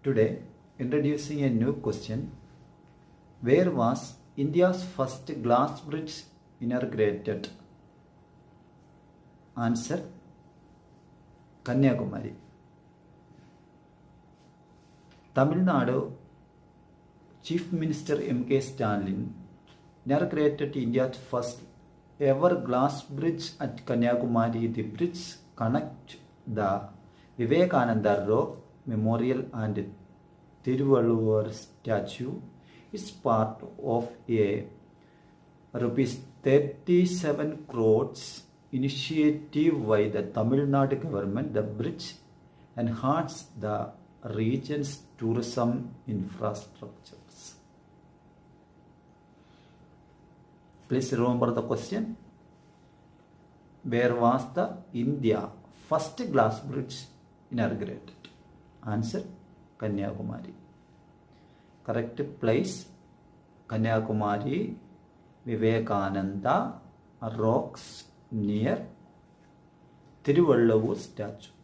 Today, introducing a new question. Where was India's first glass bridge inaugurated? Answer: Kanyakumari. Tamil Nadu Chief Minister M.K. Stalin inaugurated India's first ever glass bridge at Kanyakumari. The bridge connects the Vivekananda Rock Memorial and Thiruvalluvar statue. Is part of a rupees 37 crores initiative by the Tamil Nadu government. The bridge enhances the region's tourism infrastructures. Please remember the question. Where was the India first glass bridge inaugurated? Answer: Kanyakumari. Correct place: Kanyakumari, Vivekananda rocks near Thiruvalluvar statue.